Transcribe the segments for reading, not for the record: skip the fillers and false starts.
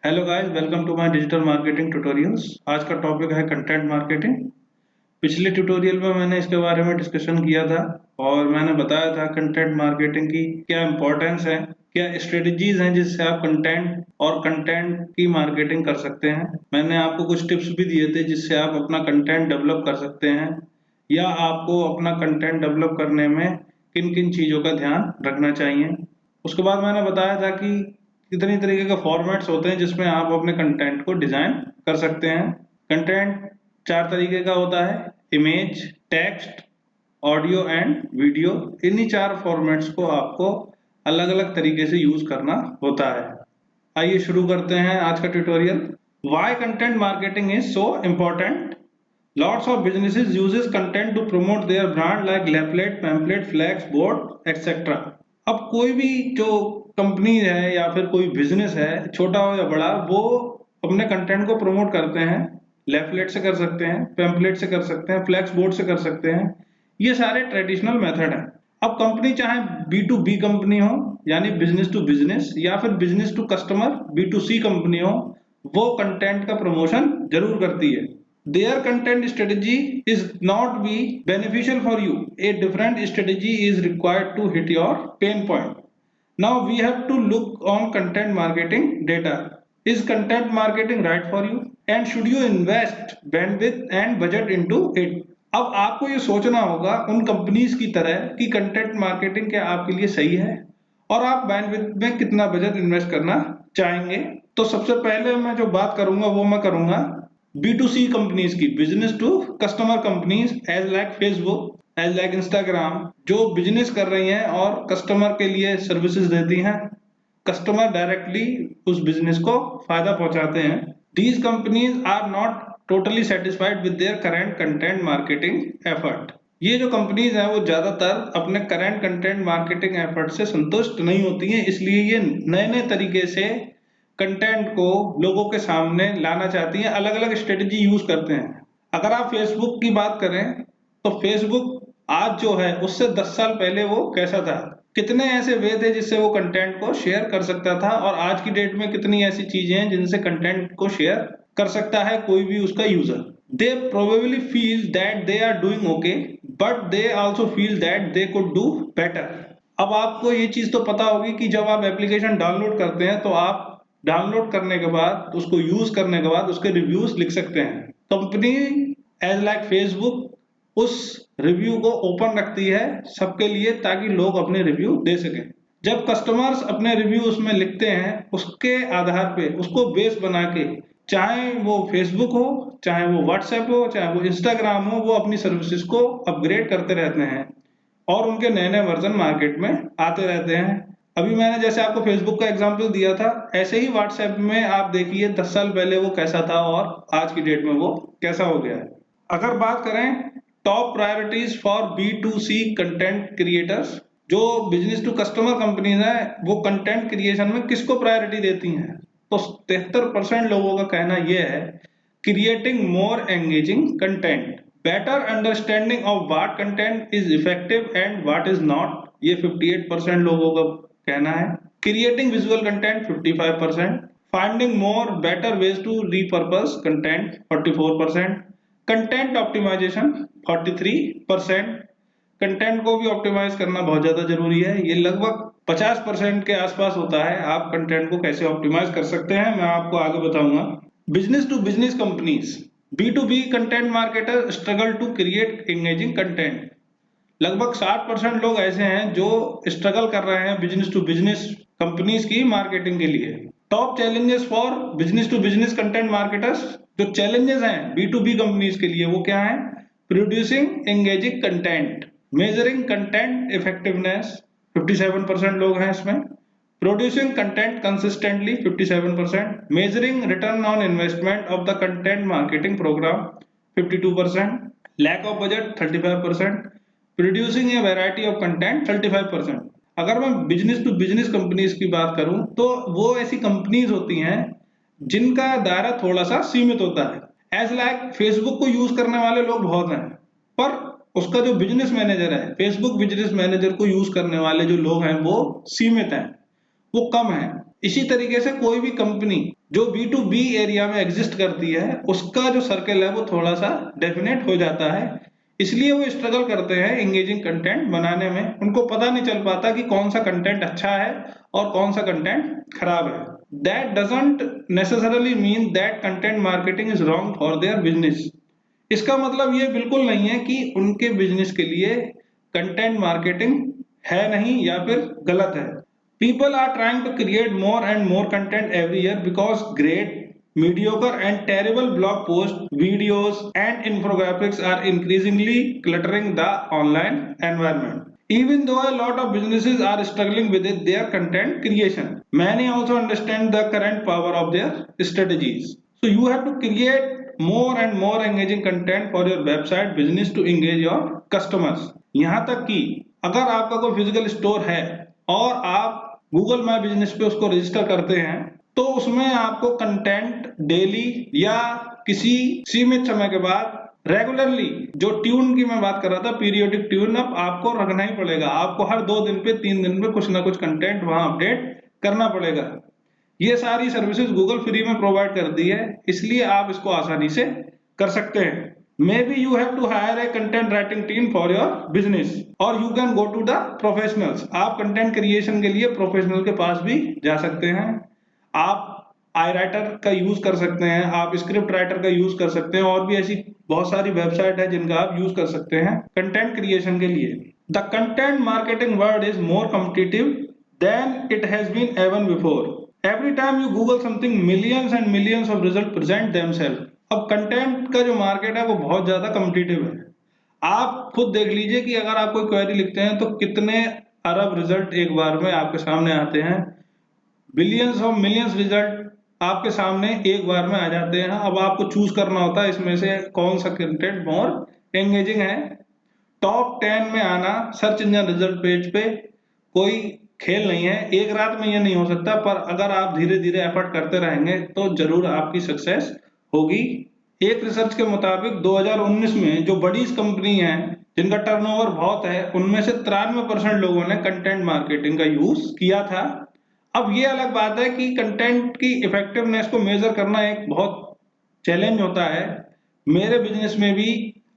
Hello guys, welcome to my digital marketing tutorials. आज का topic है कंटेंट मार्केटिंग। पिछले ट्यूटोरियल में मैंने इसके बारे में डिस्कशन किया था और मैंने बताया था कंटेंट मार्केटिंग की क्या इंपॉर्टेंस है, क्या स्ट्रेटजीज हैं जिससे आप कंटेंट की मार्केटिंग कर सकते हैं। मैंने आपको कुछ टिप्स भी दिए थे जिससे आप अपना कंटेंट डेवलप कर सकते हैं या आपको अपना कंटेंट डेवलप करने में किन किन चीज़ों का ध्यान रखना चाहिए। उसके बाद मैंने बताया था कि कितनी तरीके के फॉर्मेट्स होते हैं जिसमें आप अपने कंटेंट को डिजाइन कर सकते हैं। कंटेंट चार तरीके का होता है: image, text, audio and video. इन्हीं चार फॉर्मेट्स को आपको अलग अलग तरीके से यूज करना होता है। आइए शुरू करते हैं आज का tutorial. Why content marketing is so important? Lots of businesses uses content to promote their brand like leaflet, pamphlet, flags, board, etc. अब कोई भी जो कंपनी है या फिर कोई बिजनेस है, छोटा हो या बड़ा, वो अपने कंटेंट को प्रमोट करते हैं। लेफलेट से कर सकते हैं, पैम्पलेट से कर सकते हैं, फ्लैक्स बोर्ड से कर सकते हैं। ये सारे ट्रेडिशनल मेथड हैं। अब कंपनी चाहे B2B कंपनी हो यानी बिजनेस टू बिजनेस या फिर business to customer B2C company हो, वो कंटेंट का प्रमोशन जरूर करती है। Their content strategy is not be beneficial for you. A different strategy is required to hit your pain point. Now we have to look on content marketing data. Is content marketing right for you? And should you invest bandwidth and budget into it? अब आपको ये सोचना होगा उन companies की तरह कि content marketing क्या आपके लिए सही है और आप बैंडविड्थ में कितना बजट इन्वेस्ट करना चाहेंगे। तो सबसे पहले मैं जो बात करूंगा वो मैं करूंगा B2C कंपनीज की, business to customer companies, as like Facebook, as like Instagram, जो बिजनेस कर रही हैं और कस्टमर के लिए सर्विसेज देती हैं। कस्टमर डायरेक्टली उस बिजनेस को फायदा पहुंचाते हैं। These companies are not totally satisfied with their current content marketing effort. ये जो कंपनीज हैं वो ज्यादातर अपने करंट कंटेंट मार्केटिंग एफर्ट से संतुष्ट नहीं होती हैं, इसलिए ये नए नए तरीके से कंटेंट को लोगों के सामने लाना चाहती हैं, अलग अलग स्ट्रेटजी यूज करते हैं। अगर आप फेसबुक की बात करें तो फेसबुक आज जो है उससे 10 साल पहले वो कैसा था, कितने ऐसे वे थे जिससे वो कंटेंट को शेयर कर सकता था, और आज की डेट में कितनी ऐसी चीजें हैं जिनसे कंटेंट को शेयर कर सकता है कोई भी उसका user. They probably feel that they are doing okay, but they also feel that they could do better. अब आपको ये चीज तो पता होगी कि जब आप एप्लीकेशन डाउनलोड करते हैं तो आप डाउनलोड करने के बाद उसको यूज करने के बाद उसके रिव्यूज लिख सकते हैं। कंपनी एज लाइक फेसबुक उस रिव्यू को ओपन रखती है सबके लिए ताकि लोग अपने रिव्यू दे सकें। जब कस्टमर्स अपने रिव्यू उसमें लिखते हैं उसके आधार पे उसको बेस बना के, चाहे वो फेसबुक हो, चाहे वो व्हाट्सएप हो, चाहे वो इंस्टाग्राम हो, वो अपनी सर्विसेज को अपग्रेड करते रहते हैं और उनके नए नए वर्जन मार्केट में आते रहते हैं। अभी मैंने जैसे आपको फेसबुक का एग्जांपल दिया था, ऐसे ही व्हाट्सएप में आप देखिए 10 साल पहले वो कैसा था और आज की डेट में वो कैसा हो गया है। अगर बात करें top priorities for B2C content creators, जो बिजनेस टू कस्टमर कंपनीज है वो कंटेंट क्रिएशन में किसको प्रायोरिटी देती हैं, तो 73% लोगों का कहना यह है creating more engaging content, better understanding of what content is effective and what is not, ये 58% लोगों का कहना है। Creating visual content 55%, finding more better ways to repurpose content 44%, content optimization 43%। Content को भी ऑप्टिमाइज करना बहुत ज्यादा जरूरी है, ये लगभग 50% के आसपास होता है। आप कंटेंट को कैसे ऑप्टिमाइज कर सकते हैं मैं आपको आगे बताऊंगा। Business to business companies, B2B content marketer struggle to create engaging content. लगभग 60% लोग ऐसे हैं जो स्ट्रगल कर रहे हैं बिजनेस टू बिजनेस कंपनीज की मार्केटिंग के लिए। Top challenges for business to business content marketers, जो चैलेंजेस हैं B2B कंपनीज के लिए वो क्या है? Producing engaging content, measuring content effectiveness 57% लोग हैं इसमें, producing content consistently 57%, measuring return on investment of the content marketing program 52%, lack of budget 35%, producing a variety of content 35%। अगर मैं बिजनेस टू बिजनेस कंपनीज की बात करूं तो वो ऐसी कंपनीज होती हैं जिनका दायरा थोड़ा सा सीमित होता है। एज लाइक फेसबुक को यूज करने वाले लोग बहुत हैं, पर उसका जो बिजनेस मैनेजर है, फेसबुक बिजनेस मैनेजर को यूज करने वाले जो लोग हैं वो सीमित हैं, वो कम है। इसी तरीके से कोई भी कंपनी जो B2B एरिया में एग्जिस्ट करती है उसका जो सर्कल है वो थोड़ा सा डेफिनेट हो जाता है, इसलिए वो स्ट्रगल करते हैं एंगेजिंग कंटेंट बनाने में। उनको पता नहीं चल पाता कि कौन सा कंटेंट अच्छा है और कौन सा कंटेंट खराब है। That doesn't necessarily mean that content marketing is wrong for their business. इसका मतलब ये बिल्कुल नहीं है कि उनके बिजनेस के लिए कंटेंट मार्केटिंग है नहीं या फिर गलत है। People are trying to create more and more content every year because great, mediocre and terrible blog posts, videos and infographics are increasingly cluttering the online environment. Even though a lot of businesses are struggling with their content creation, many also understand the current power of their strategies. So you have to create more and more engaging content for your website business to engage your customers. यहाँ तक कि अगर आपका कोई physical store है और आप Google my business पे उसको रजिस्टर करते हैं तो उसमें आपको कंटेंट डेली या किसी सीमित समय के बाद रेगुलरली, जो ट्यून की मैं बात कर रहा था, पीरियोडिक ट्यून अप आपको रखना ही पड़ेगा। आपको हर 2 दिन पे 3 दिन पे कुछ ना कुछ कंटेंट वहां अपडेट करना पड़ेगा। ये सारी सर्विसेज गूगल फ्री में प्रोवाइड करती है, इसलिए आप इसको आसानी से कर सकते हैं। Maybe you have to hire a content writing team for your business or you can go to the professionals. आप कंटेंट क्रिएशन के लिए प्रोफेशनल के पास भी जा सकते हैं। आप आई राइटर का यूज कर सकते हैं, आप स्क्रिप्ट राइटर का यूज कर सकते हैं, और भी ऐसी बहुत सारी वेबसाइट है जिनका आप यूज कर सकते हैं कंटेंट क्रिएशन के लिए। The content marketing world is more competitive than it has been ever before. Every time you Google something millions and millions of result present themself. अब कंटेंट का जो मार्केट है वो बहुत ज्यादा कॉम्पिटिटिव है। आप खुद देख लीजिए कि अगर आप कोई क्वेरी लिखते हैं तो कितने अरब रिजल्ट एक बार में आपके सामने आते हैं, बिलियंस ऑफ मिलियंस रिजल्ट आपके सामने एक बार में आ जाते हैं। अब आपको चूज करना होता है इसमें से कौन सा कंटेंट मोर एंगेजिंग है। टॉप 10 में आना सर्च इंजन रिजल्ट पेज पे कोई खेल नहीं है, एक रात में ये नहीं हो सकता, पर अगर आप धीरे धीरे एफर्ट करते रहेंगे तो जरूर आपकी सक्सेस होगी। एक रिसर्च के मुताबिक 2019 में जो बड़ी कंपनी है जिनका टर्नओवर बहुत है, उनमें से 93% लोगों ने कंटेंट मार्केटिंग का यूज किया था। अब ये अलग बात है कि कंटेंट की इफेक्टिवनेस को मेजर करना एक बहुत चैलेंज होता है। मेरे बिजनेस में भी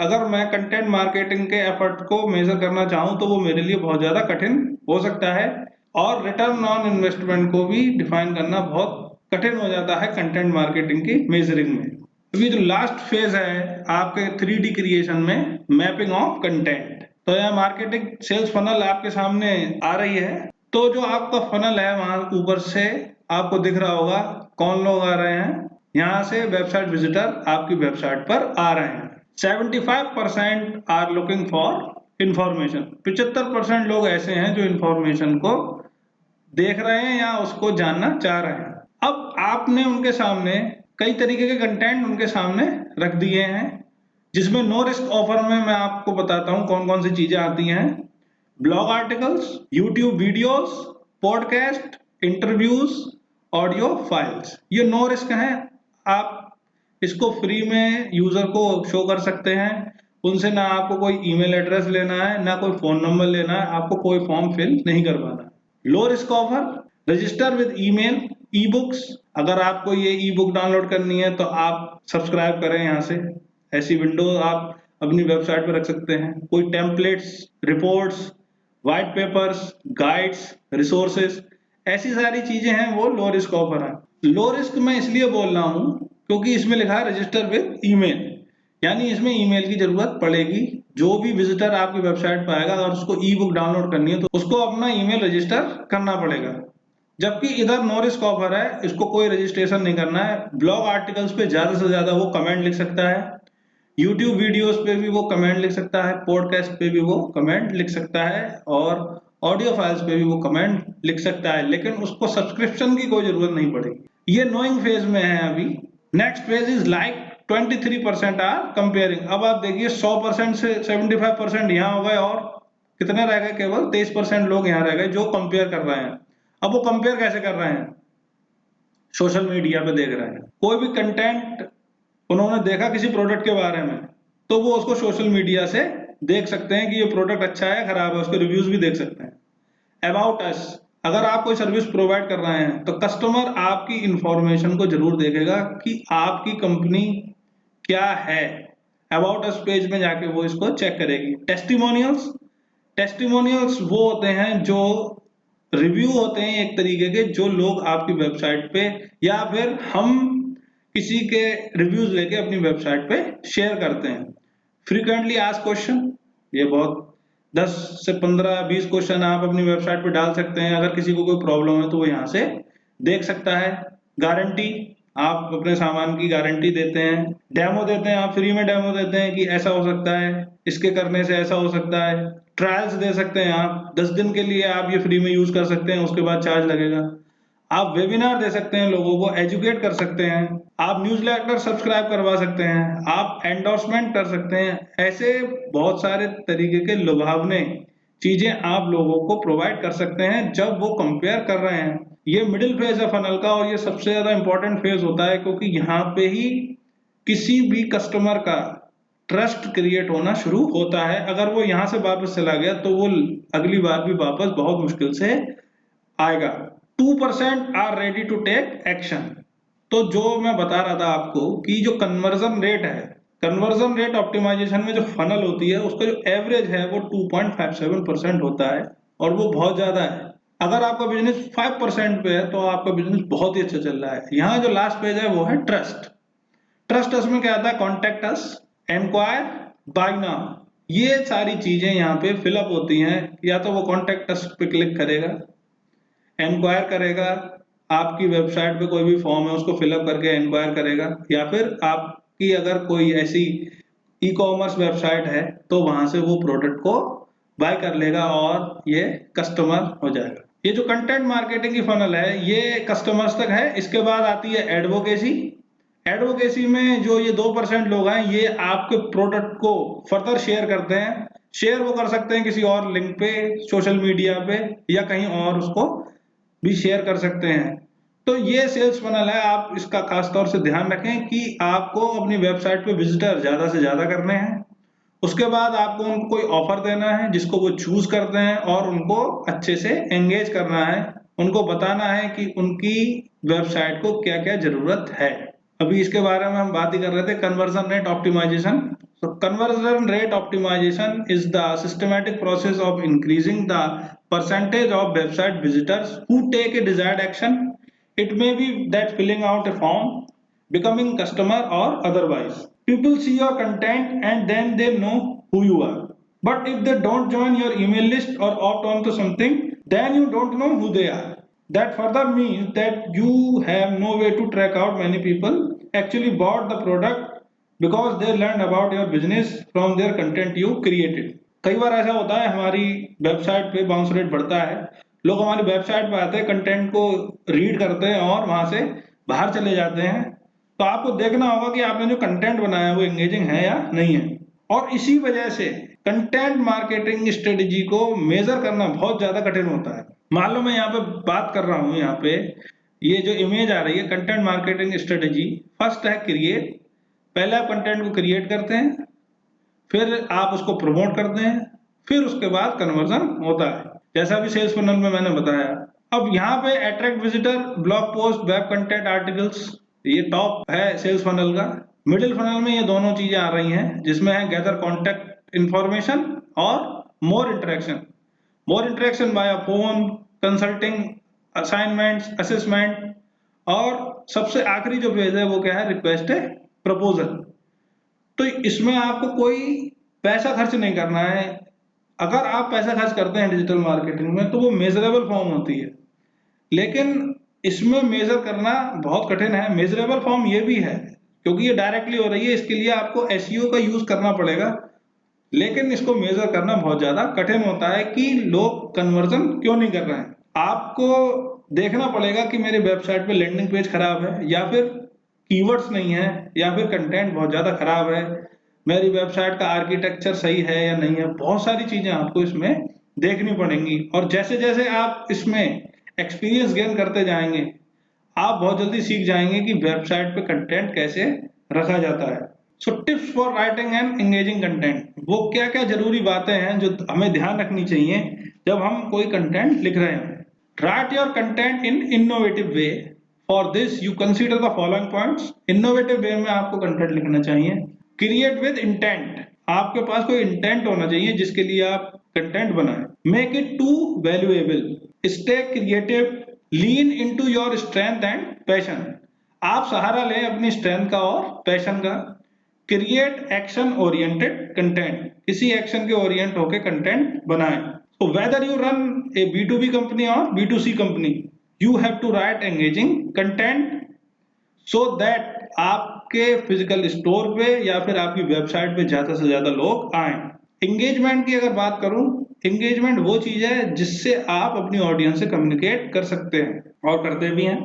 अगर मैं कंटेंट मार्केटिंग के एफर्ट को मेजर करना चाहूँ तो वो मेरे लिए बहुत ज्यादा कठिन हो सकता है, और रिटर्न ऑन इन्वेस्टमेंट को भी डिफाइन करना बहुत कठिन हो जाता है कंटेंट मार्केटिंग की मेजरिंग में। अभी जो लास्ट फेज है आपके 3D क्रिएशन में, मैपिंग ऑफ कंटेंट, तो यह मार्केटिंग सेल्स फनल आपके सामने आ रही है। तो जो आपका फनल है वहां ऊपर से आपको दिख रहा होगा कौन लोग आ रहे हैं। यहाँ से वेबसाइट विजिटर आपकी वेबसाइट पर आ रहे हैं। 75% आर लुकिंग फॉर इंफॉर्मेशन। 75% लोग ऐसे हैं जो इंफॉर्मेशन को देख रहे हैं या उसको जानना चाह रहे हैं। अब आपने उनके सामने कई तरीके के कंटेंट उनके सामने रख दिए हैं, जिसमें नो रिस्क ऑफर में मैं आपको बताता हूं कौन कौन सी चीजें आती हैं। Blog articles, YouTube videos, podcast, interviews, audio files, ये नो रिस्क हैं। आप इसको फ्री में यूजर को शो कर सकते हैं। उनसे ना आपको कोई ईमेल एड्रेस लेना है, ना कोई फोन नंबर लेना है, आपको कोई फॉर्म फिल नहीं करवाना। Low risk offer, register with email, e books. अगर आपको ये ई बुक डाउनलोड करनी है तो आप सब्सक्राइब करें यहाँ से। ऐसी विंडो आप अपनी वेबसाइट पर रख सकते हैं। कोई templates, reports, white papers, guides, resources, ऐसी सारी चीजें हैं वो लो रिस्क ऑफर है। लो रिस्क मैं इसलिए बोल रहा हूँ क्योंकि इसमें लिखा है रजिस्टर विद ईमेल, यानी इसमें ईमेल की जरूरत पड़ेगी। जो भी विजिटर आपकी वेबसाइट पर आएगा अगर उसको ई बुक डाउनलोड करनी है तो उसको अपना ईमेल रजिस्टर करना पड़ेगा। जबकि इधर नो रिस्क ऑफर है, इसको कोई रजिस्ट्रेशन नहीं करना है। ब्लॉग आर्टिकल्स पे ज्यादा से ज्यादा वो कमेंट लिख सकता है, यूट्यूब वीडियोस पे भी वो कमेंट लिख सकता है, पॉडकास्ट पे भी वो कमेंट लिख सकता है, और ऑडियो फाइल्स पे भी वो कमेंट लिख सकता है, लेकिन उसको सब्सक्रिप्शन की कोई जरूरत नहीं पड़ेगी। ये नोइंग फेज में है अभी। Next phase is like 23% are comparing. अब आप देखिए 100% से 75% यहाँ हो गए और कितने रह गए, केवल 23% लोग यहाँ रह गए जो कंपेयर कर रहे हैं। अब वो कंपेयर कैसे कर रहे हैं, सोशल मीडिया पे देख रहे हैं। कोई भी कंटेंट उन्होंने देखा किसी प्रोडक्ट के बारे में तो वो उसको सोशल मीडिया से देख सकते हैं कि ये प्रोडक्ट अच्छा है खराब है, उसके रिव्यूज भी देख सकते हैं। अबाउट अस, अगर आप कोई सर्विस प्रोवाइड कर रहे हैं तो कस्टमर आपकी इंफॉर्मेशन को जरूर देखेगा कि आपकी कंपनी क्या है। अबाउट अस पेज में जाके वो इसको चेक करेगी। टेस्टिमोनियल्स, टेस्टिमोनियल्स वो होते हैं जो रिव्यू होते हैं एक तरीके के, जो लोग आपकी वेबसाइट पे या फिर हम किसी के रिव्यूज लेके अपनी वेबसाइट पे शेयर करते हैं। फ्रीक्वेंटली आस्क्ड क्वेश्चन, ये बहुत 10 से 15-20 क्वेश्चन आप अपनी वेबसाइट पे डाल सकते हैं। अगर किसी को कोई प्रॉब्लम है तो वो यहाँ से देख सकता है। गारंटी, आप अपने सामान की गारंटी देते हैं। डेमो देते हैं, आप फ्री में डेमो देते हैं कि ऐसा हो सकता है, इसके करने से ऐसा हो सकता है। ट्रायल्स दे सकते हैं, आप 10 दिन के लिए आप ये फ्री में यूज कर सकते हैं, उसके बाद चार्ज लगेगा। आप वेबिनार दे सकते हैं, लोगों को एजुकेट कर सकते हैं। आप न्यूज़लेटर सब्सक्राइब करवा सकते हैं, आप एंडोर्समेंट कर सकते हैं। ऐसे बहुत सारे तरीके के लुभावने चीजें आप लोगों को प्रोवाइड कर सकते हैं जब वो कंपेयर कर रहे हैं। ये मिडिल फेज है फनल का, और ये सबसे ज्यादा इंपॉर्टेंट फेज होता है, क्योंकि यहाँ पे ही किसी भी कस्टमर का ट्रस्ट क्रिएट होना शुरू होता है। अगर वो यहाँ से वापस चला गया तो वो अगली बार भी वापस बहुत मुश्किल से आएगा। 2% are ready to take action. तो जो मैं बता रहा था आपको कि जो कन्वर्जन रेट है, कन्वर्जन रेट ऑप्टिमाइजेशन में जो फनल होती है उसका जो एवरेज है वो 2.57% होता है, और वो बहुत ज्यादा है। अगर आपका बिजनेस 5% पे है तो आपका बिजनेस बहुत ही अच्छा चल रहा है। यहाँ जो लास्ट पेज है वो है ट्रस्ट। ट्रस्ट उसमें क्या आता है? Contact us, enquire, buy now. ये सारी चीजें यहाँ पे फिलअप होती हैं। या तो वो कॉन्टेक्ट अस पे क्लिक करेगा, एनक्वायर करेगा, आपकी वेबसाइट पे कोई भी फॉर्म है उसको फिलअप करके एनक्वायर करेगा, या फिर आपकी अगर कोई ऐसी ई कॉमर्स वेबसाइट है तो वहां से वो प्रोडक्ट को बाय कर लेगा और ये कस्टमर हो जाएगा। ये जो कंटेंट मार्केटिंग की फनल है ये कस्टमर्स तक है। इसके बाद आती है एडवोकेसी। एडवोकेसी में जो ये 2% लोग हैं ये आपके प्रोडक्ट को फर्दर शेयर करते हैं। शेयर वो कर सकते हैं किसी और लिंक पे, सोशल मीडिया पे, या कहीं और उसको भी शेयर कर सकते हैं। तो ये सेल्स फनल है। आप इसका खास तौर से ध्यान रखें कि आपको अपनी वेबसाइट पे विजिटर ज्यादा से ज्यादा करने हैं। उसके बाद आपको उनको कोई ऑफर देना है जिसको वो चूज करते हैं, और उनको अच्छे से एंगेज करना है। उनको बताना है कि उनकी वेबसाइट को क्या क्या जरूरत है। अभी इसके बारे में हम बात ही कर रहे थे, conversion rate optimization. So conversion rate optimization is the systematic process of increasing the percentage of website visitors who take a desired action. It may be that filling out a form, becoming customer, or otherwise. People see your content and then they know who you are. But if they don't join your email list or opt on to something, then you don't know who they are. That further means that you have no way to track out many people actually bought the product because they learned about your business from their content you created. कई बार ऐसा होता है हमारी website पे bounce rate बढ़ता है। लोग हमारी वेबसाइट पे आते हैं, कंटेंट को रीड करते हैं और वहां से बाहर चले जाते हैं। तो आपको देखना होगा कि आपने जो कंटेंट बनाया है वो एंगेजिंग है या नहीं है। और इसी वजह से कंटेंट मार्केटिंग स्ट्रेटेजी को मेजर करना बहुत ज्यादा कठिन होता है। मान लो मैं यहाँ पे बात कर रहा हूँ, यहाँ पे ये जो इमेज आ रही है कंटेंट मार्केटिंग स्ट्रेटेजी, फर्स्ट है क्रिएट। पहले आप कंटेंट को क्रिएट करते हैं, फिर आप उसको प्रमोट करते हैं, फिर उसके बाद कन्वर्जन होता है, जैसा भी सेल्स फनल में मैंने बताया। अब यहाँ पे attract visitor, blog post, web content, articles, ये टॉप है सेल्स फनल का। मिडिल फनल में ये दोनों चीजें आ रही हैं, जिसमें है गैदर कॉन्टेक्ट इंफॉर्मेशन और more interaction. More interaction by phone, consulting, assignments, assessment, और सबसे आखिरी जो फेज है वो क्या है? रिक्वेस्ट है प्रपोजल। तो इसमें आपको कोई पैसा खर्च नहीं करना है। अगर आप पैसा खर्च करते हैं डिजिटल मार्केटिंग में तो वो मेजरेबल फॉर्म होती है, लेकिन इसमें मेजर करना बहुत कठिन है। मेजरेबल फॉर्म ये भी है क्योंकि ये डायरेक्टली हो रही है, इसके लिए आपको एसईओ का यूज करना पड़ेगा, लेकिन इसको मेजर करना बहुत ज्यादा कठिन होता है कि लोग कन्वर्जन क्यों नहीं कर रहे हैं। आपको देखना पड़ेगा कि मेरी वेबसाइट पे लैंडिंग पेज खराब है, या फिर कीवर्ड्स नहीं है, या फिर कंटेंट बहुत ज्यादा खराब है, मेरी वेबसाइट का आर्किटेक्चर सही है या नहीं है। बहुत सारी चीजें आपको इसमें देखनी पड़ेंगी, और जैसे जैसे आप इसमें एक्सपीरियंस गेन करते जाएंगे आप बहुत जल्दी सीख जाएंगे कि वेबसाइट पे कंटेंट कैसे रखा जाता है। So tips for writing and engaging content, वो क्या क्या जरूरी बातें हैं जो हमें ध्यान रखनी चाहिए जब हम कोई कंटेंट लिख रहे हैं। Write your content in innovative way. For this you consider the following points. Innovative way में आपको कंटेंट लिखना चाहिए. Create with intent. आपके पास कोई इंटेंट होना चाहिए जिसके लिए आप कंटेंट बनाएं. Make it too valuable. Stay creative. Lean into your strength and passion. आप सहारा लें अपनी स्ट्रेंथ का और पैशन का. Create action oriented content. किसी एक्शन के ओरिएंट होकर कंटेंट बनाएं. So whether you run a B2B company or B2C company, you have to write engaging content so that आपके फिजिकल स्टोर पे या फिर आपकी वेबसाइट पे ज्यादा से ज्यादा लोग आए. एंगेजमेंट की अगर बात करूं, एंगेजमेंट वो चीज है जिससे आप अपनी ऑडियंस से कम्युनिकेट कर सकते हैं और करते भी हैं.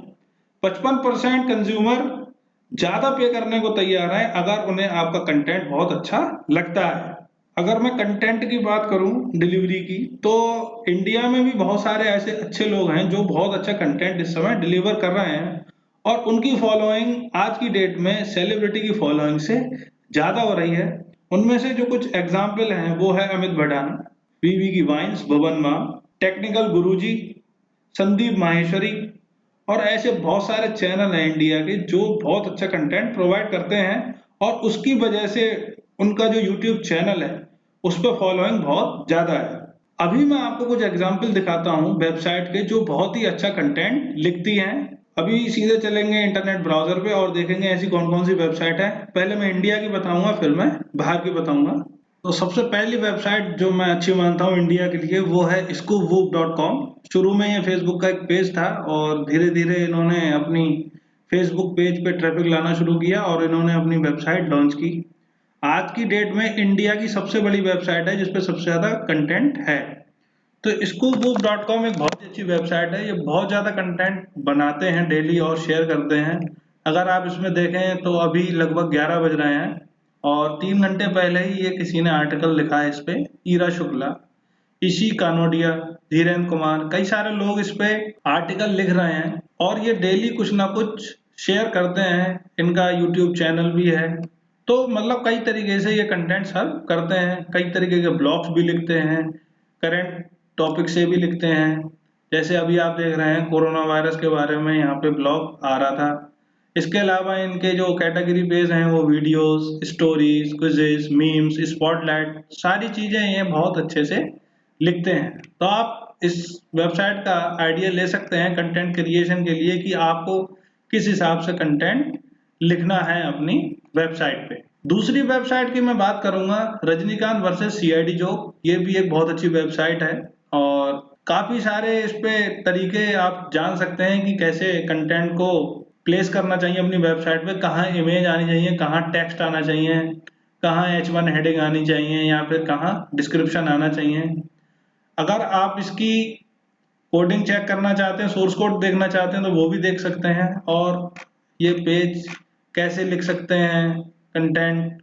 55% कंज्यूमर ज्यादा पे करने को तैयार है अगर उन्हें आपका कंटेंट बहुत अच्छा लगता है. अगर मैं कंटेंट की बात करूं डिलीवरी की, तो इंडिया में भी बहुत सारे ऐसे अच्छे लोग हैं जो बहुत अच्छा कंटेंट इस समय डिलीवर कर रहे हैं और उनकी फॉलोइंग आज की डेट में सेलिब्रिटी की फॉलोइंग से ज्यादा हो रही है. उनमें से जो कुछ एग्जाम्पल हैं वो है अमित भटाना, वीवी की वाइन्स, भवन माम, टेक्निकल गुरुजी, संदीप माहेश्वरी और ऐसे बहुत सारे चैनल हैं इंडिया के जो बहुत अच्छा कंटेंट प्रोवाइड करते हैं और उसकी वजह से उनका जो यूट्यूब चैनल है उस पर फॉलोइंग बहुत ज्यादा है. अभी मैं आपको कुछ एग्जांपल दिखाता हूँ वेबसाइट के जो बहुत ही अच्छा कंटेंट लिखती हैं. अभी सीधे चलेंगे इंटरनेट ब्राउजर पे और देखेंगे ऐसी कौन कौन सी वेबसाइट है. पहले मैं इंडिया की बताऊंगा फिर मैं बाहर की बताऊंगा. तो सबसे पहली वेबसाइट जो मैं अच्छी मानता हूँ इंडिया के लिए वो है scoopwhoop.com. शुरू में ये फेसबुक का एक पेज था और धीरे धीरे इन्होंने अपनी फेसबुक पेज पे ट्रैफिक लाना शुरू किया और इन्होंने अपनी वेबसाइट लॉन्च की. आज की डेट में इंडिया की सबसे बड़ी वेबसाइट है जिसपे सबसे ज्यादा कंटेंट है. तो scoopwhoop.com एक बहुत ही अच्छी वेबसाइट है. ये बहुत ज्यादा कंटेंट बनाते हैं डेली और शेयर करते हैं. अगर आप इसमें देखें तो अभी लगभग 11 बज रहे हैं और 3 घंटे पहले ही ये किसी ने आर्टिकल लिखा है इस पे. ईरा शुक्ला, ईशी कानोडिया, धीरेन्द्र कुमार, कई सारे लोग इस पे आर्टिकल लिख रहे हैं और ये डेली कुछ ना कुछ शेयर करते हैं. इनका यूट्यूब चैनल भी है. तो मतलब कई तरीके से ये कंटेंट सर्व करते हैं. कई तरीके के ब्लॉग्स भी लिखते हैं, करंट टॉपिक से भी लिखते हैं. जैसे अभी आप देख रहे हैं कोरोना वायरस के बारे में यहाँ पे ब्लॉग आ रहा था. इसके अलावा इनके जो कैटेगरी पेज हैं वो videos, stories, quizzes, memes, spotlight, सारी चीजें ये बहुत अच्छे से लिखते हैं. तो आप इस वेबसाइट का आइडिया ले सकते हैं कंटेंट क्रिएशन के लिए कि आपको किस हिसाब से कंटेंट लिखना है अपनी वेबसाइट पे. दूसरी वेबसाइट की मैं बात करूंगा रजनीकांत वर्सेस सीआईडी जोक. ये भी एक बहुत अच्छी वेबसाइट है और काफी सारे इस पे तरीके आप जान सकते हैं कि कैसे कंटेंट को प्लेस करना चाहिए अपनी वेबसाइट पे. कहाँ इमेज आनी चाहिए, कहाँ टेक्स्ट आना चाहिए, कहाँ H1 हेडिंग आनी चाहिए या फिर कहाँ डिस्क्रिप्शन आना चाहिए. अगर आप इसकी कोडिंग चेक करना चाहते हैं, सोर्स कोड देखना चाहते हैं तो वो भी देख सकते हैं. और ये पेज कैसे लिख सकते हैं कंटेंट,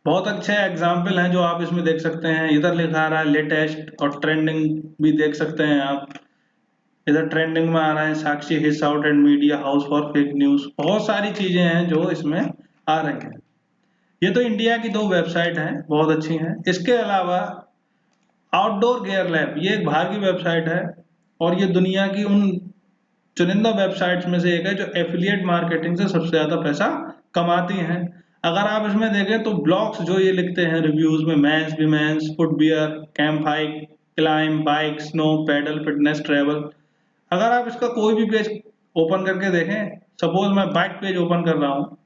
बहुत अच्छे एग्जाम्पल हैं जो आप इसमें देख सकते हैं. इधर लिखा आ रहा है लेटेस्ट और ट्रेंडिंग भी देख सकते हैं आप. इधर ट्रेंडिंग में आ रहा है Sakshi hits out and media house for fake news. बहुत सारी चीजें हैं जो इसमें आ रही हैं. ये तो इंडिया की 2 वेबसाइट हैं, बहुत अच्छी हैं. इसके अलावा आउटडोर गेयर लैब, ये एक बाहर की वेबसाइट है और ये दुनिया की उन चुनिंदा वेबसाइट्स में से एक है जो एफिलिएट मार्केटिंग से सबसे ज्यादा पैसा कमाती हैं. अगर आप इसमें देखें तो ब्लॉग्स जो ये लिखते हैं रिव्यूज में, men's, women's, footwear, camp hike, climb, bike, snow, paddle, fitness, travel. अगर आप इसका कोई भी पेज ओपन करके देखें, सपोज मैं बाइक पेज ओपन कर रहा हूँ,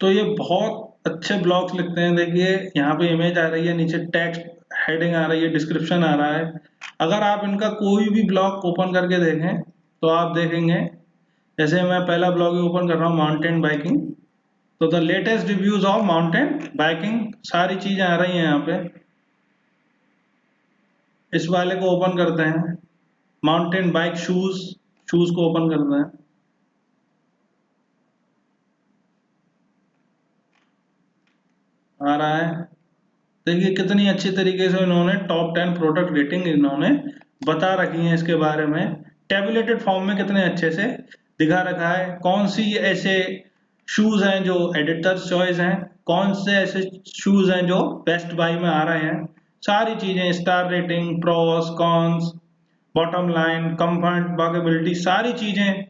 तो ये बहुत अच्छे ब्लॉग्स लिखते हैं. देखिए यहाँ पे इमेज आ रही है, नीचे टेक्स्ट हेडिंग आ रही है, डिस्क्रिप्शन आ रहा है. अगर आप इनका कोई भी ब्लॉग ओपन करके देखें तो आप देखेंगे, जैसे मैं पहला ब्लॉग ओपन कर रहा हूँ माउंटेन बाइकिंग, तो the latest reviews of mountain biking, सारी चीजें आ रही हैं यहाँ पे. इस वाले को ओपन करते हैं, माउंटेन बाइक शूज, शूज को ओपन करते हैं. आ रहा है, देखिए कितनी अच्छी तरीके से इन्होंने टॉप 10 प्रोडक्ट रेटिंग इन्होंने बता रखी है इसके बारे में. टेबुलेटेड फॉर्म में कितने अच्छे से दिखा रखा है. कौन सी ऐसे शूज हैं जो एडिटर्स चॉइस हैं, कौन से ऐसे शूज हैं जो बेस्ट बाय में आ रहे हैं. सारी चीजें, star rating, pros, cons, bottom line, comfort, workability, सारी चीजें।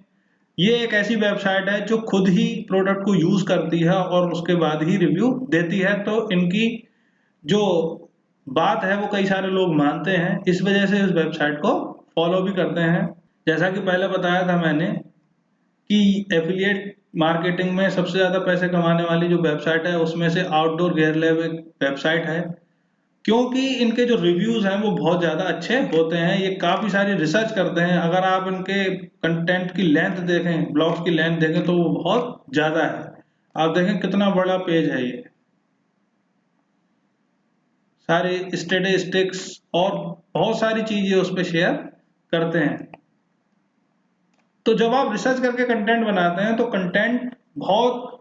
ये एक ऐसी वेबसाइट है जो खुद ही प्रोडक्ट को यूज करती है और उसके बाद ही रिव्यू देती है। तो इनकी जो बात है वो कई सारे लोग मानते हैं, इस वजह से इस वेबसाइट को फॉलो भी करते हैं। जैसा कि पहले बताया था मैंने कि एफिलिएट मार्केटिंग में सबसे ज्यादा पैसे कमाने वाली जो वेबसाइट है उसमें से आउटडोर गेयर लैब एक वेबसाइट है, क्योंकि इनके जो रिव्यूज हैं वो बहुत ज्यादा अच्छे होते हैं। ये काफी सारी रिसर्च करते हैं। अगर आप इनके कंटेंट की लेंथ देखें, ब्लॉग्स की लेंथ देखें, तो वो बहुत ज्यादा है। आप देखें कितना बड़ा पेज है ये, सारे स्टेटिस्टिक्स और बहुत सारी चीजें उस पर शेयर करते हैं। तो जब आप रिसर्च करके कंटेंट बनाते हैं तो कंटेंट बहुत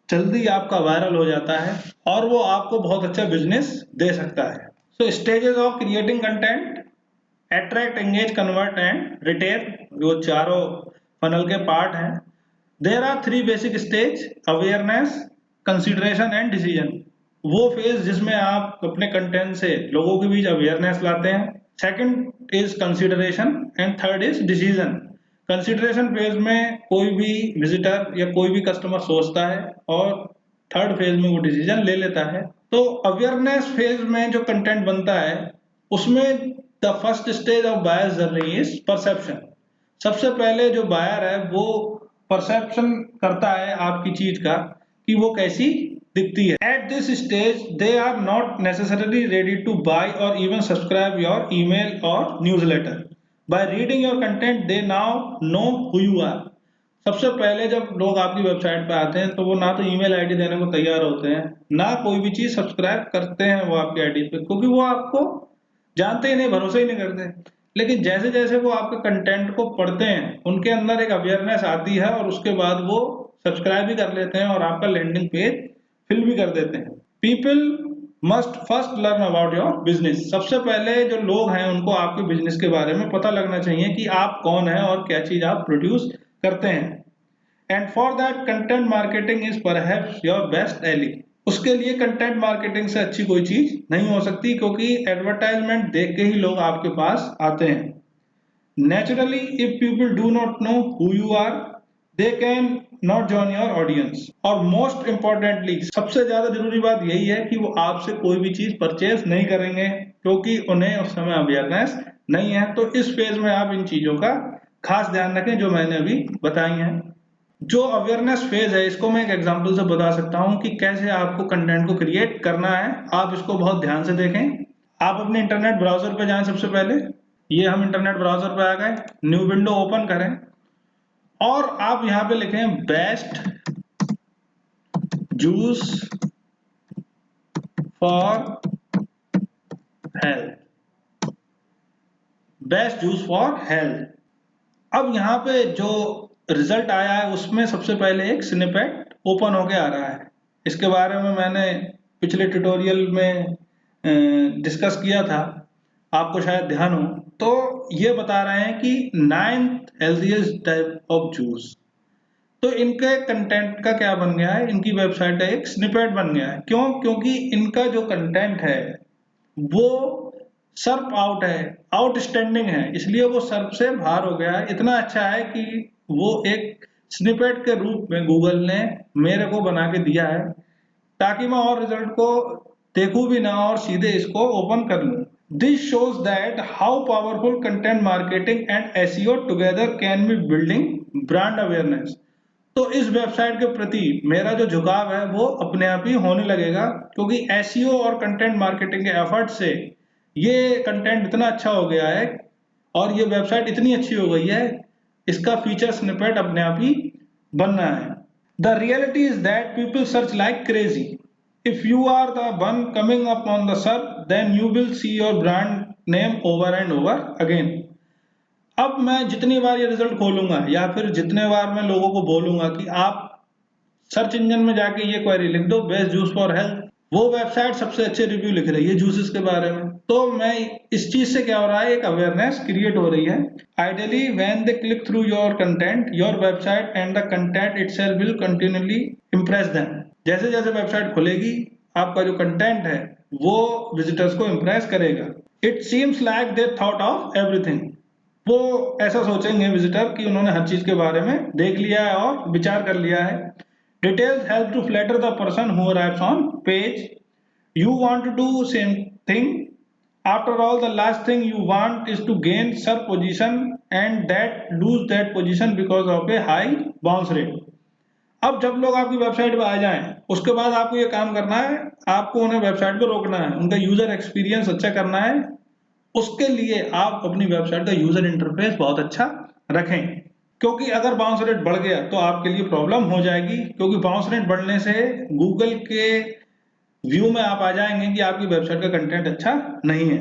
जल्दी आपका वायरल हो जाता है और वो आपको बहुत अच्छा बिजनेस दे सकता है। So stages of creating content: attract, engage, convert and retain, जो चारों फनल के पार्ट हैं। There are three basic stage: awareness, consideration and decision. वो फेज जिसमें आप अपने कंटेंट से लोगों के बीच अवेयरनेस लाते हैं। Second is consideration and third is decision. Consideration phase में कोई भी विजिटर या कोई भी कस्टमर सोचता है और थर्ड फेज में वो डिसीजन ले लेता है। तो अवेयरनेस फेज में जो कंटेंट बनता है उसमें the first stage of buyers journey is perception. सबसे पहले जो बायर है वो परसेप्शन करता है आपकी चीज का कि वो कैसी दिखती है। At this stage they are not necessarily ready to buy or even subscribe your email or newsletter. By reading your content they now know who you are. सबसे पहले जब लोग आपकी वेबसाइट पे आते हैं तो वो ना तो ईमेल आईडी देने को तैयार होते हैं, ना कोई भी चीज सब्सक्राइब करते हैं वो आपकी आईडी पे, क्योंकि वो आपको जानते ही नहीं, भरोसा ही नहीं करते। लेकिन जैसे जैसे वो आपके कंटेंट को पढ़ते हैं उनके अंदर एक अवेयरनेस आती है और उसके बाद वो सब्सक्राइब भी कर लेते हैं और आपका लैंडिंग पेज फिल भी कर देते हैं। People must first learn about your business. सबसे पहले जो लोग हैं उनको आपके बिजनेस के बारे में पता लगना चाहिए कि आप कौन है और क्या चीज आप प्रोड्यूस करते हैं। And for that content marketing is perhaps your best ally. उसके लिए कंटेंट मार्केटिंग से अच्छी कोई चीज नहीं हो सकती, क्योंकि एडवर्टाइजमेंट देख के ही लोग आपके पास आते हैं। Naturally if people do not know who you are they can not join your audience. और मोस्ट इंपॉर्टेंटली सबसे ज्यादा जरूरी बात यही है कि वो आपसे कोई भी चीज परचेज नहीं करेंगे, क्योंकि उन्हें उस समय अवेयरनेस नहीं है। तो इस फेज में आप इन चीजों का खास ध्यान रखें जो मैंने अभी बताई हैं। जो अवेयरनेस फेज है इसको मैं एक एग्जांपल से बता सकता हूं कि कैसे आपको कंटेंट को क्रिएट करना है। आप इसको बहुत ध्यान से देखें। आप अपने इंटरनेट ब्राउजर पे जाएं। सबसे पहले ये हम इंटरनेट ब्राउजर पे आ गए, न्यू विंडो ओपन करें और आप यहां पे लिखें best juice for health, best juice for health. अब यहाँ पे जो रिजल्ट आया है उसमें सबसे पहले एक स्निपेट ओपन होके आ रहा है। इसके बारे में मैंने पिछले ट्यूटोरियल में डिस्कस किया था, आपको शायद ध्यान हो। तो ये बता रहे हैं कि 9th healthiest type of juice. तो इनके कंटेंट का क्या बन गया है, इनकी वेबसाइट का एक स्निपेट बन गया है। क्यों? क्योंकि इनका जो कंटेंट है वो सर्फ आउट है, आउटस्टैंडिंग है, इसलिए वो सर्फ से बाहर हो गया है। इतना अच्छा है कि वो एक स्निपेट के रूप में गूगल ने मेरे को बना के दिया है, ताकि मैं और रिजल्ट को देखूं भी ना और सीधे इसको ओपन कर लूं। This shows that how powerful content marketing and SEO together can be building brand awareness. तो इस वेबसाइट के प्रति मेरा जो झुकाव है वो अपने आप ही होने लगेगा, क्योंकि एसईओ और कंटेंट मार्केटिंग के एफर्ट से ये कंटेंट इतना अच्छा हो गया है और ये वेबसाइट इतनी अच्छी हो गई है, इसका फीचर स्निपेट अपने आप ही बनना है। The reality is that people search like crazy. If you are the one coming up on the search then you will see your brand name over and over again. अब मैं जितनी बार ये result खोलूंगा या फिर जितने बार मैं लोगों को बोलूंगा कि आप सर्च इंजन में जाके ये क्वेरी लिख दो, बेस्ट जूस फॉर हेल्थ, वो वेबसाइट सबसे अच्छे रिव्यू लिख रही है जूसेस के बारे में। तो मैं इस चीज से क्या हो रहा है, एक अवेयरनेस क्रिएट हो रही है। Ideally when they click through your content your website and the content itself will continually Impress them. जैसे जैसे वेबसाइट खुलेगी आपका जो कंटेंट है वो विजिटर्स को इम्प्रेस करेगा। It seems like they thought of everything. वो ऐसा सोचेंगे विजिटर कि उन्होंने हर चीज के बारे में देख लिया है और विचार कर लिया है। Details help to flatter the person who arrives on page. You want to do same thing. After all, the last thing you want is to gain sub position and that lose that position because of a high bounce rate. अब जब लोग आपकी website पे आ जाएं, उसके बाद आपको ये काम करना है, आपको उन्हें वेबसाइट पे रोकना है, उनका यूजर एक्सपीरियंस अच्छा करना है। उसके लिए आप अपनी वेबसाइट का यूजर इंटरफेस बहुत अच्छा रखें, क्योंकि अगर बाउंस रेट बढ़ गया तो आपके लिए प्रॉब्लम हो जाएगी, क्योंकि बाउंस रेट बढ़ने से गूगल के व्यू में आप आ जाएंगे कि आपकी वेबसाइट का कंटेंट अच्छा नहीं है।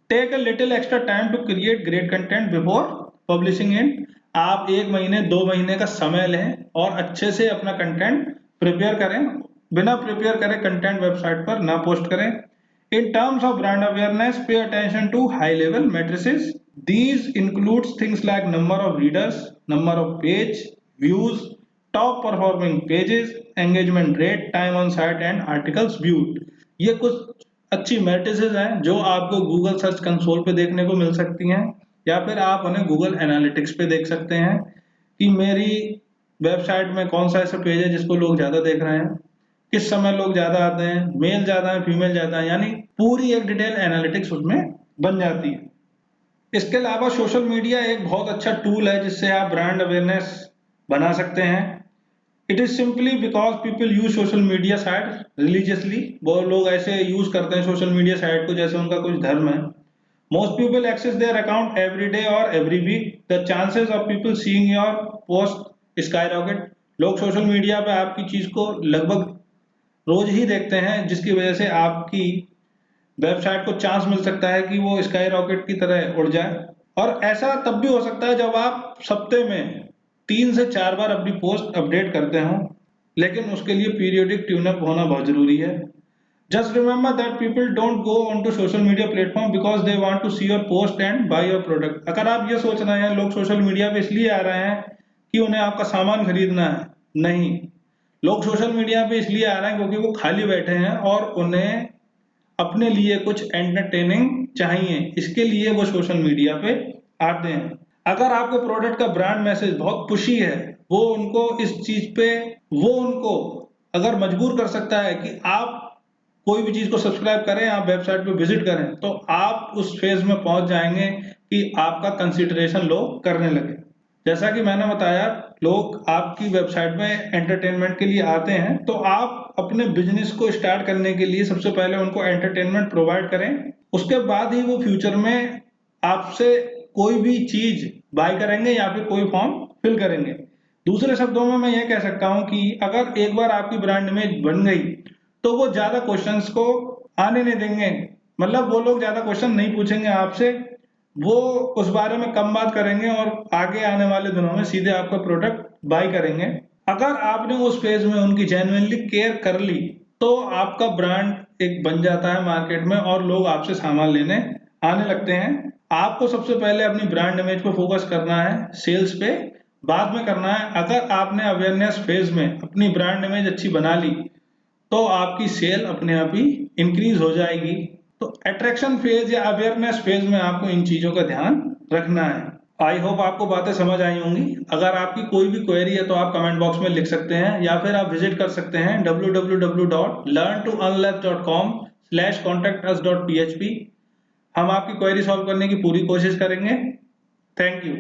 Take a little extra time to create great content before publishing it. आप 1 महीने 2 महीने का समय लें और अच्छे से अपना कंटेंट प्रिपेयर करें। बिना प्रिपेयर करे कंटेंट वेबसाइट पर ना पोस्ट करें। In terms of brand awareness, pay attention to high level matrices. These includes things like number of readers, number of page views, top performing pages, engagement rate, time on site and articles viewed। ये कुछ अच्छी matrices हैं जो आपको Google search console पे देखने को मिल सकती हैं, या फिर आप उन्हें गूगल एनालिटिक्स पे देख सकते हैं कि मेरी वेबसाइट में कौन सा ऐसा पेज है जिसको लोग ज्यादा देख रहे हैं, किस समय लोग ज्यादा आते हैं, मेल ज्यादा है, फीमेल ज्यादा है, यानी पूरी एक डिटेल एनालिटिक्स उसमें बन जाती है। इसके अलावा सोशल मीडिया एक बहुत अच्छा टूल है जिससे आप ब्रांड अवेयरनेस बना सकते हैं। It is simply because people use social media site religiously. वो लोग ऐसे यूज करते हैं सोशल मीडिया साइट को जैसे उनका कुछ धर्म है। Most people access their account every day और every week. The chances of people seeing your post skyrocket. लोग सोशल मीडिया पे आपकी चीज को लगभग रोज ही देखते हैं, जिसकी वजह से आपकी वेबसाइट को चांस मिल सकता है कि वो स्काई रॉकेट की तरह उड़ जाए। और ऐसा तब भी हो सकता है जब आप हफ्ते में 3 से 4 बार अपनी पोस्ट अपडेट करते हो, लेकिन उसके लिए पीरियोडिक ट्यून अप होना बहुत जरूरी है। Just remember that people don't go on to social media platform because they want to see your post and buy your product. अगर आप ये सोच रहे हैं लोग सोशल मीडिया पे इसलिए आ रहे हैं कि उन्हें आपका सामान खरीदना है, नहीं। लोग सोशल मीडिया पे इसलिए आ रहे हैं क्योंकि वो खाली बैठे हैं और उन्हें अपने लिए कुछ एंटरटेनिंग चाहिए, इसके लिए वो सोशल मीडिया पे आते हैं। अगर आपके प्रोडक्ट का ब्रांड मैसेज बहुत पुशी है, वो उनको इस चीज पे वो उनको अगर मजबूर कर सकता है कि आप कोई भी चीज को सब्सक्राइब करें, आप वेबसाइट पे विजिट करें, तो आप उस फेज में पहुंच जाएंगे कि आपका कंसिडरेशन लोग करने लगे। जैसा कि मैंने बताया, लोग आपकी वेबसाइट में एंटरटेनमेंट के लिए आते हैं, तो आप अपने बिजनेस को स्टार्ट करने के लिए सबसे पहले उनको एंटरटेनमेंट प्रोवाइड करें। उसके बाद ही वो फ्यूचर में आपसे कोई भी चीज बाय करेंगे या फिर कोई फॉर्म फिल करेंगे। दूसरे शब्दों में मैं ये कह सकता हूं कि अगर एक बार आपकी ब्रांड इमेज बन गई तो वो ज्यादा क्वेश्चंस को आने नहीं देंगे। मतलब वो लोग ज्यादा क्वेश्चन नहीं पूछेंगे आपसे, वो उस बारे में कम बात करेंगे और आगे आने वाले दिनों में सीधे आपका प्रोडक्ट बाय करेंगे। अगर आपने उस फेज में उनकी जेन्युइनली केयर कर ली तो आपका ब्रांड एक बन जाता है मार्केट में और लोग आपसे सामान लेने आने लगते हैं। आपको सबसे पहले अपनी ब्रांड इमेज पे फोकस करना है, सेल्स पे बाद में करना है। अगर आपने अवेयरनेस फेज में अपनी ब्रांड इमेज अच्छी बना ली तो आपकी सेल अपने आप ही इंक्रीज हो जाएगी। तो अट्रैक्शन फेज या अवेयरनेस फेज में आपको इन चीजों का ध्यान रखना है। आई होप आपको बातें समझ आई होंगी। अगर आपकी कोई भी क्वेरी है तो आप कमेंट बॉक्स में लिख सकते हैं या फिर आप विजिट कर सकते हैं www.learntounlearn.com/contactus.php। हम आपकी क्वेरी सॉल्व करने की पूरी कोशिश करेंगे। Thank you.